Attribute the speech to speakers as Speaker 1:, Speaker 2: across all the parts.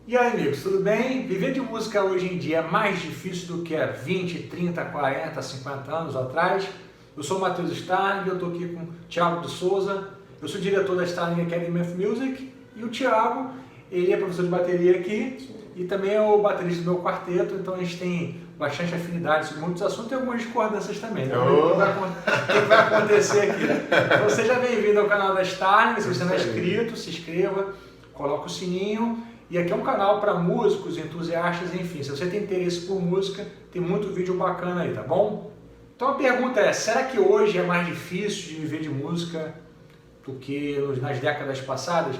Speaker 1: E aí, amigos, tudo bem? Viver de música hoje em dia é mais difícil do que há 20, 30, 40, 50 anos atrás. Eu sou o Matheus Starling, eu estou aqui com o Thiago de Souza, eu sou diretor da Starling Academy of Music, e o Thiago, ele é professor de bateria aqui e também é o baterista do meu quarteto, então a gente tem bastante afinidade sobre muitos assuntos e algumas discordâncias também, né? O que vai acontecer aqui? Então seja bem-vindo ao canal da Starling, se você não é inscrito, se inscreva, coloca o sininho. E aqui é um canal para músicos, entusiastas, enfim, se você tem interesse por música, tem muito vídeo bacana aí, tá bom? Então a pergunta é, será que hoje é mais difícil de viver de música do que nas décadas passadas?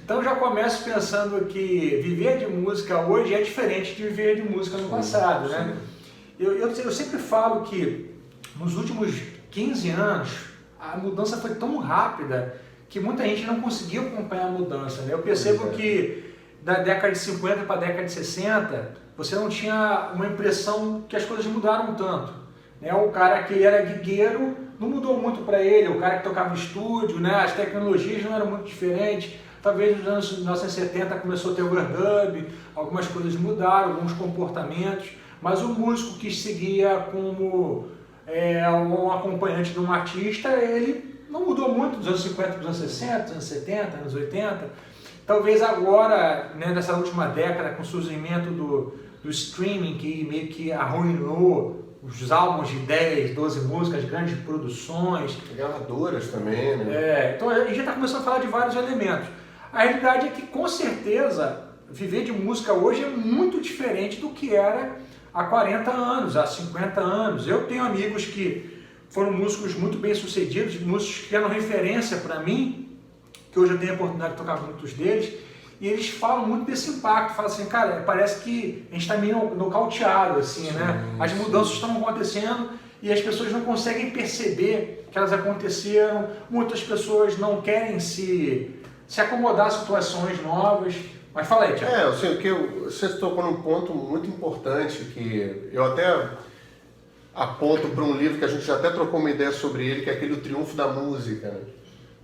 Speaker 1: Então já começo pensando que viver de música hoje é diferente de viver de música no passado, né? Eu sempre falo que nos últimos 15 anos a mudança foi tão rápida que muita gente não conseguiu acompanhar a mudança, né? Eu percebo que da década de 50 para a década de 60, você não tinha uma impressão que as coisas mudaram tanto, né? O cara que era guigueiro não mudou muito para ele, o cara que tocava em estúdio, né? As tecnologias não eram muito diferentes. Talvez nos anos 1970 começou a ter overdub, algumas coisas mudaram, alguns comportamentos, mas o músico que seguia como um acompanhante de um artista, ele não mudou muito dos anos 50 para os anos 60, anos 70, anos 80. Talvez agora, né, nessa última década, com o surgimento do streaming, que meio que arruinou os álbuns de 10, 12 músicas, grandes produções.
Speaker 2: Gravadoras também, né?
Speaker 1: Então a gente já está começando a falar de vários elementos. A realidade é que, com certeza, viver de música hoje é muito diferente do que era há 40 anos, há 50 anos. Eu tenho amigos que foram músicos muito bem-sucedidos, músicos que eram referência para mim, que hoje eu tenho a oportunidade de tocar com muitos deles, e eles falam muito desse impacto, falam assim, cara, parece que a gente está meio nocauteado, assim, né? As mudanças estão acontecendo e as pessoas não conseguem perceber que elas aconteceram, muitas pessoas não querem se acomodar a situações novas. Mas fala aí, Thiago.
Speaker 2: Você tocou num ponto muito importante que eu até aponto para um livro que a gente já até trocou uma ideia sobre ele, que é aquele O Triunfo da Música, né?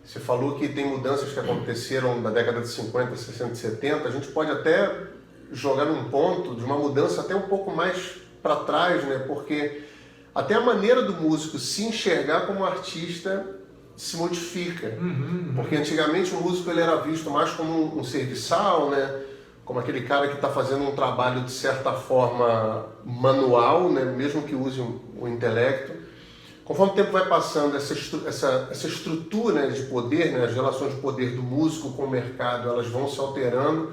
Speaker 2: Você falou que tem mudanças que aconteceram na década de 50, 60 e 70. A gente pode até jogar num ponto de uma mudança até um pouco mais para trás, né? Porque até a maneira do músico se enxergar como artista se modifica. Porque antigamente o músico ele era visto mais como um serviçal, né? Como aquele cara que está fazendo um trabalho de certa forma manual, né? Mesmo que use o intelecto. Conforme o tempo vai passando, essa estrutura de poder, né, as relações de poder do músico com o mercado, elas vão se alterando.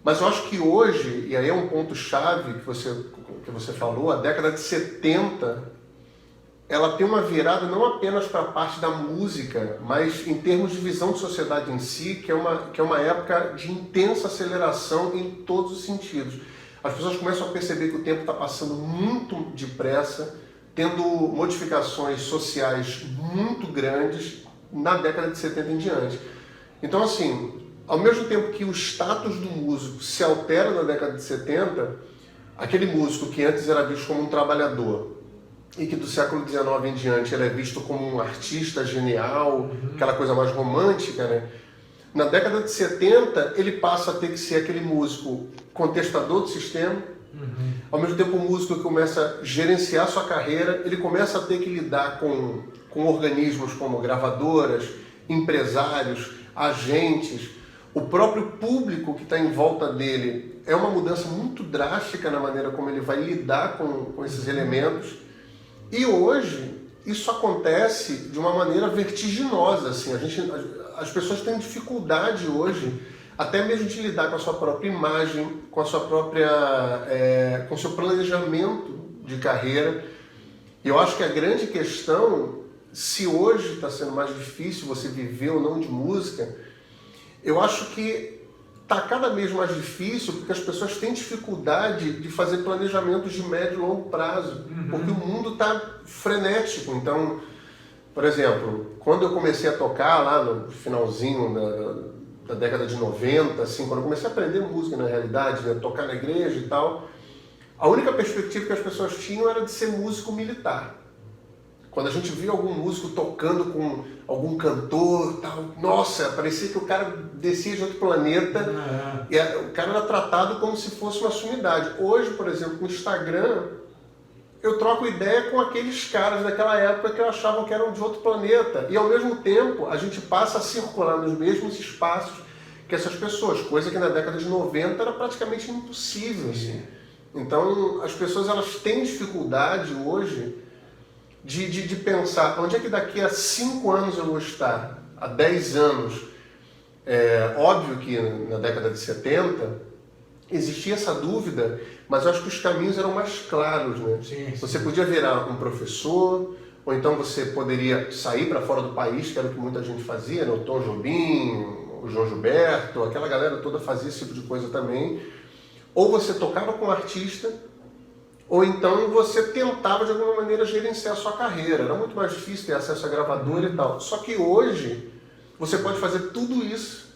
Speaker 2: Mas eu acho que hoje, e aí é um ponto-chave que você falou, a década de 70, ela tem uma virada não apenas para a parte da música, mas em termos de visão de sociedade em si, que é uma época de intensa aceleração em todos os sentidos. As pessoas começam a perceber que o tempo está passando muito depressa, tendo modificações sociais muito grandes na década de 70 em diante. Então, assim, ao mesmo tempo que o status do músico se altera na década de 70, aquele músico que antes era visto como um trabalhador e que do século XIX em diante ele é visto como um artista genial, aquela coisa mais romântica, né? Na década de 70, ele passa a ter que ser aquele músico contestador do sistema. Ao mesmo tempo, o músico que começa a gerenciar sua carreira, ele começa a ter que lidar com organismos como gravadoras, empresários, agentes, o próprio público que está em volta dele. É uma mudança muito drástica na maneira como ele vai lidar com esses elementos. E hoje, isso acontece de uma maneira vertiginosa. Assim, as pessoas têm dificuldade hoje até mesmo de lidar com a sua própria imagem, com a sua própria, com o seu planejamento de carreira. E eu acho que a grande questão, se hoje está sendo mais difícil você viver ou não de música, eu acho que está cada vez mais difícil porque as pessoas têm dificuldade de fazer planejamentos de médio e longo prazo, porque o mundo está frenético. Então, por exemplo, quando eu comecei a tocar lá no finalzinho da década de 90, assim, quando eu comecei a aprender música na realidade, né, tocar na igreja e tal, a única perspectiva que as pessoas tinham era de ser músico militar. Quando a gente via algum músico tocando com algum cantor, tal, nossa, parecia que o cara descia de outro planeta. E o cara era tratado como se fosse uma sumidade. Hoje, por exemplo, no Instagram, eu troco ideia com aqueles caras daquela época que eu achava que eram de outro planeta. E ao mesmo tempo, a gente passa a circular nos mesmos espaços que essas pessoas, coisa que na década de 90 era praticamente impossível. Assim. Então, as pessoas elas têm dificuldade hoje de pensar onde é que daqui a 5 anos eu vou estar, há 10 anos. Óbvio que na década de 70 existia essa dúvida, mas eu acho que os caminhos eram mais claros, né?
Speaker 1: Sim.
Speaker 2: Você podia virar um professor, ou então você poderia sair para fora do país, que era o que muita gente fazia, né? O Tom Jobim, o João Gilberto, aquela galera toda fazia esse tipo de coisa também. Ou você tocava com um artista, ou então você tentava de alguma maneira gerenciar a sua carreira. Era muito mais difícil ter acesso à gravadora e tal. Só que hoje você pode fazer tudo isso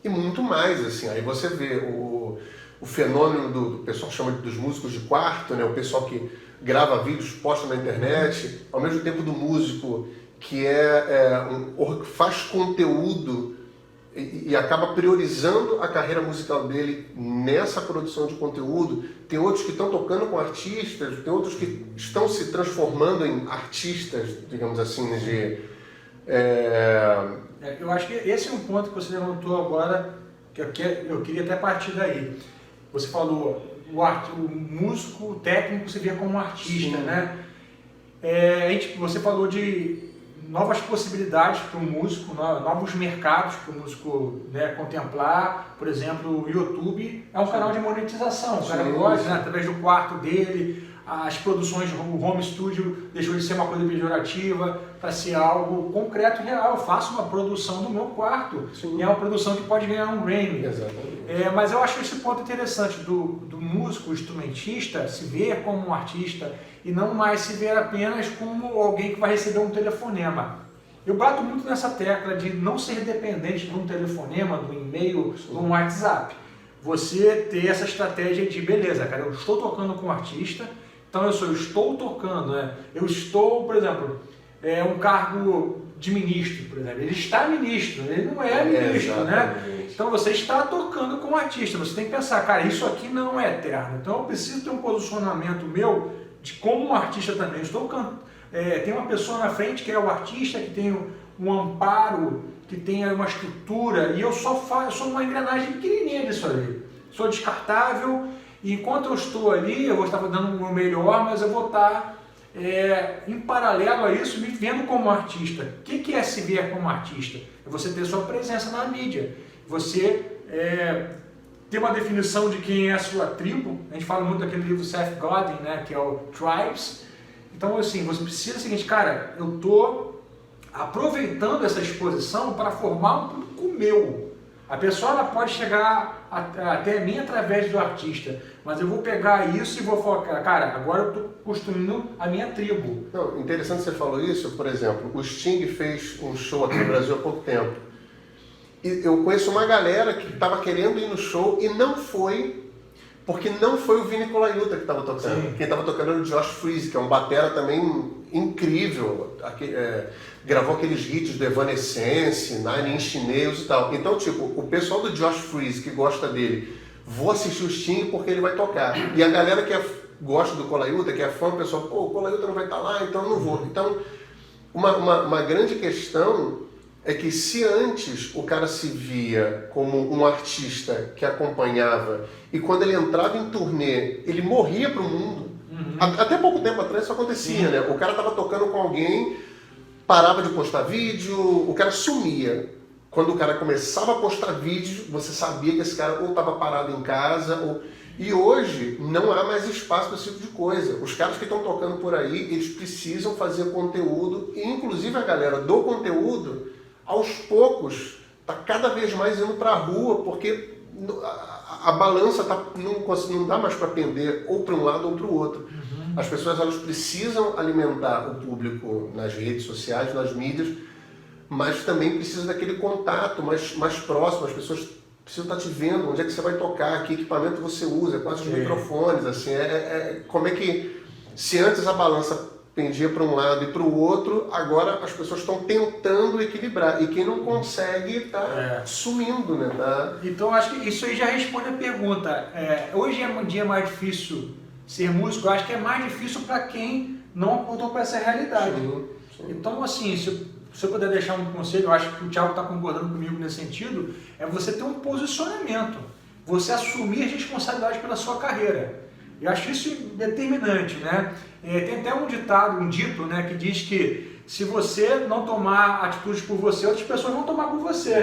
Speaker 2: e muito mais, assim. Aí você vê o fenômeno do pessoal chama dos músicos de quarto, né? O pessoal que grava vídeos, posta na internet, ao mesmo tempo do músico que faz conteúdo e acaba priorizando a carreira musical dele nessa produção de conteúdo. Tem outros que estão tocando com artistas, tem outros que estão se transformando em artistas, digamos assim,
Speaker 1: Eu acho que esse é um ponto que você levantou agora, que eu queria até partir daí. Você falou, o músico, o técnico, você vê como um artista, sim, né? Você falou de novas possibilidades para o músico, novos mercados para o músico, né, contemplar. Por exemplo, o YouTube é um canal de monetização. O cara pode, né, através do quarto dele, as produções, o home studio deixou de ser uma coisa pejorativa para ser algo concreto e real. Eu faço uma produção do meu quarto, sim, e é uma produção que pode ganhar um Grammy.
Speaker 2: Exatamente.
Speaker 1: Mas eu acho esse ponto interessante do músico, instrumentista, se ver como um artista e não mais se ver apenas como alguém que vai receber um telefonema. Eu bato muito nessa tecla de não ser dependente de um telefonema, de um e-mail, de um WhatsApp. Você ter essa estratégia de, beleza, cara, eu estou tocando com um artista, então eu estou tocando, né? Eu estou, por exemplo, um cargo de ministro, por exemplo, ele está ministro, ele não é ministro, né? Então você está tocando com um artista, você tem que pensar, cara, isso aqui não é eterno, então eu preciso ter um posicionamento meu de como um artista também. Tem uma pessoa na frente que é o artista, que tem um amparo, que tem uma estrutura, e eu sou uma engrenagem pequenininha disso ali. Sou descartável, e enquanto eu estou ali, eu vou estar dando o meu melhor, mas eu vou estar em paralelo a isso, me vendo como artista. O que é se ver como artista? É você ter sua presença na mídia, você ter uma definição de quem é a sua tribo. A gente fala muito daquele livro Seth Godin, né, que é o Tribes. Então, assim, você precisa do seguinte, cara, eu estou aproveitando essa exposição para formar um público meu. A pessoa ela pode chegar até mim através do artista, mas eu vou pegar isso e vou focar, cara, agora eu estou construindo a minha tribo.
Speaker 2: Não, interessante você falou isso, por exemplo, o Sting fez um show aqui no Brasil há pouco tempo. E eu conheço uma galera que estava querendo ir no show e não foi, porque não foi o Vini Colaiuta que estava tocando. Sim. Quem estava tocando era o Josh Freese, que é um batera também incrível. Gravou aqueles hits do Evanescence, Nine Inch Nails e tal. Então, tipo, o pessoal do Josh Freese que gosta dele, vou assistir o Sting porque ele vai tocar. E a galera que gosta do Colaiuta, que é fã, o pessoal, pô, o Colaiuta não vai estar lá, então eu não vou. Então, uma grande questão é que se antes o cara se via como um artista que acompanhava e quando ele entrava em turnê, ele morria pro mundo. Uhum. Até pouco tempo atrás isso acontecia, sim, né? O cara tava tocando com alguém, parava de postar vídeo, o cara sumia. Quando o cara começava a postar vídeo, você sabia que esse cara ou estava parado em casa, E hoje não há mais espaço para esse tipo de coisa. Os caras que estão tocando por aí, eles precisam fazer conteúdo, e inclusive a galera do conteúdo, aos poucos, está cada vez mais indo para a rua, porque a balança não dá mais para pender ou para um lado ou para o outro. Uhum. As pessoas elas precisam alimentar o público nas redes sociais, nas mídias, mas também precisa daquele contato mais próximo. As pessoas precisam estar te vendo, onde é que você vai tocar, que equipamento você usa, quais os microfones, assim, como é que, se antes a balança pendia para um lado e para o outro, agora as pessoas estão tentando equilibrar. E quem não consegue está sumindo, né?
Speaker 1: Então, acho que isso aí já responde a pergunta. Hoje é um dia mais difícil ser músico, eu acho que é mais difícil para quem não apontou para essa realidade.
Speaker 2: Sim.
Speaker 1: Então, assim, se eu puder deixar um conselho, eu acho que o Thiago está concordando comigo nesse sentido, é você ter um posicionamento, você assumir as responsabilidades pela sua carreira. Eu acho isso determinante, né? Tem até um ditado, um dito, né, que diz que se você não tomar atitudes por você, outras pessoas vão tomar por você.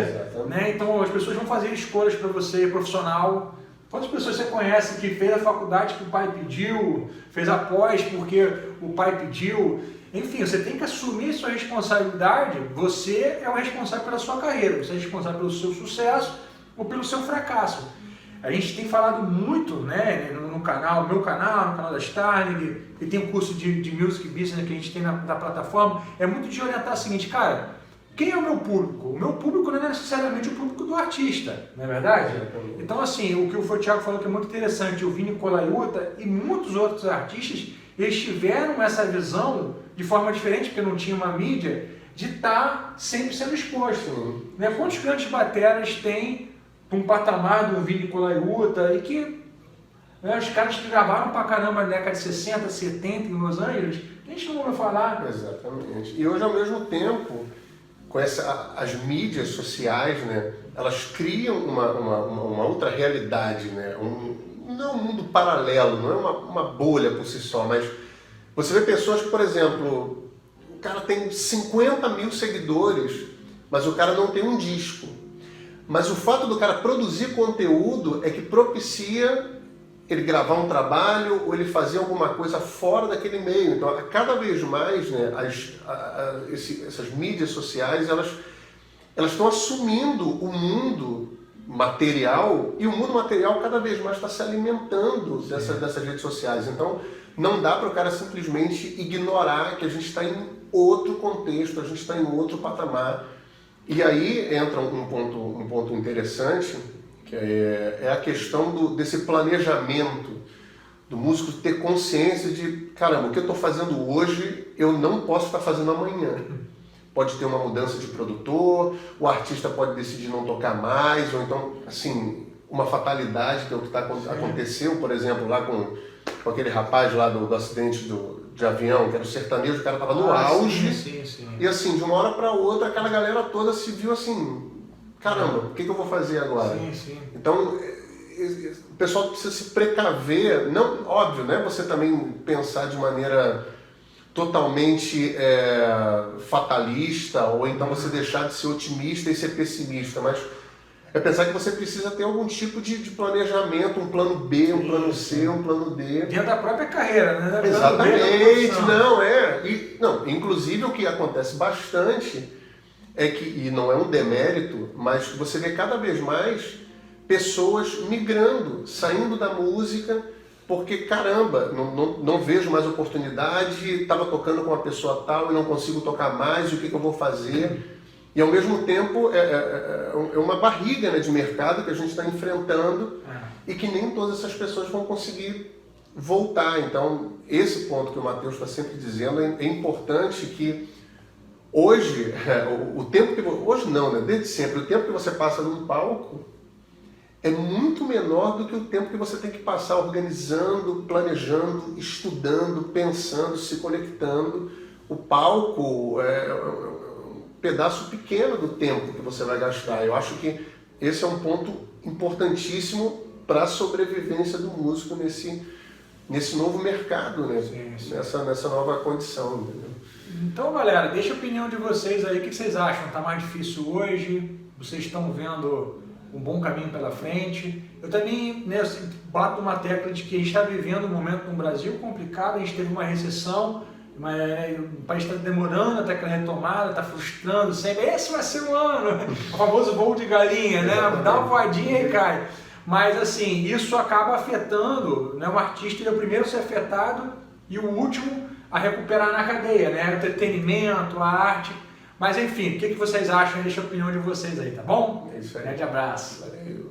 Speaker 1: Né? Então as pessoas vão fazer escolhas para você, profissional. Quantas pessoas você conhece que fez a faculdade que o pai pediu, fez a pós porque o pai pediu? Enfim, você tem que assumir sua responsabilidade. Você é o responsável pela sua carreira, você é responsável pelo seu sucesso ou pelo seu fracasso. A gente tem falado muito, né, no canal, no meu canal, no canal da Starling, e tem um curso de Music Business que a gente tem na plataforma, é muito de orientar o seguinte, cara, quem é o meu público? O meu público não é necessariamente o público do artista, não é verdade? Então, assim, o que o Thiago falou que é muito interessante, o Vini Colaiuta e muitos outros artistas, eles tiveram essa visão de forma diferente, porque não tinha uma mídia, de estar sempre sendo exposto. Né? Quantos grandes bateras tem um patamar do Vini Colaiuta e que os caras que gravaram pra caramba na década de 60, 70 em Los Angeles, a gente não ouve falar.
Speaker 2: Exatamente. E hoje, ao mesmo tempo, com as mídias sociais, né, elas criam uma outra realidade, né? Não é um mundo paralelo, não é uma bolha por si só, mas você vê pessoas que, por exemplo, o cara tem 50 mil seguidores, mas o cara não tem um disco. Mas o fato do cara produzir conteúdo é que propicia ele gravar um trabalho ou ele fazer alguma coisa fora daquele meio. Então, cada vez mais, né, essas mídias sociais, elas estão assumindo o mundo material, e o mundo material cada vez mais está se alimentando dessas redes sociais. Então, não dá para o cara simplesmente ignorar que a gente está em outro contexto, a gente está em outro patamar. E aí entra um ponto interessante, que é a questão desse planejamento, do músico ter consciência de, caramba, o que eu estou fazendo hoje, eu não posso estar fazendo amanhã. Pode ter uma mudança de produtor, o artista pode decidir não tocar mais, ou então, assim, uma fatalidade, que é o que aconteceu, por exemplo, lá com aquele rapaz lá do acidente de avião, que era o sertanejo, o cara estava no auge,
Speaker 1: sim.
Speaker 2: E assim, de uma hora para outra, aquela galera toda se viu assim, caramba, o que eu vou fazer agora?
Speaker 1: Sim.
Speaker 2: Então, o pessoal precisa se precaver, não, óbvio, né? Você também pensar de maneira totalmente fatalista, ou então você deixar de ser otimista e ser pessimista, mas é pensar que você precisa ter algum tipo de planejamento, um plano B, um plano C, um plano D.
Speaker 1: Dentro da própria carreira, né?
Speaker 2: Exatamente, inclusive o que acontece bastante é que, e não é um demérito, mas você vê cada vez mais pessoas migrando, saindo da música, porque caramba, não vejo mais oportunidade, estava tocando com uma pessoa tal e não consigo tocar mais, o que eu vou fazer? E ao mesmo tempo é uma barriga, né, de mercado que a gente está enfrentando e que nem todas essas pessoas vão conseguir voltar. Então, esse ponto que o Matheus está sempre dizendo é importante que hoje, hoje não, né, desde sempre, o tempo que você passa num palco é muito menor do que o tempo que você tem que passar organizando, planejando, estudando, pensando, se conectando. O palco pedaço pequeno do tempo que você vai gastar. Eu acho que esse é um ponto importantíssimo para a sobrevivência do músico nesse novo mercado, né? Sim. Nessa nova condição. Entendeu?
Speaker 1: Então, galera, deixa a opinião de vocês aí. O que vocês acham? Está mais difícil hoje? Vocês estão vendo um bom caminho pela frente? Eu também, né, bato uma tecla de que a gente está vivendo um momento no Brasil complicado. A gente teve uma recessão, mas o país está demorando até aquela retomada, está frustrando sempre. Esse vai ser o ano, o famoso voo de galinha, né? Dá uma voadinha e cai. Mas assim, isso acaba afetando, né? O artista ele é o primeiro a ser afetado e o último a recuperar na cadeia, né? O entretenimento, a arte. Mas enfim, o que vocês acham? Deixa a opinião de vocês aí, tá bom?
Speaker 2: É isso aí.
Speaker 1: Grande abraço.
Speaker 2: Valeu.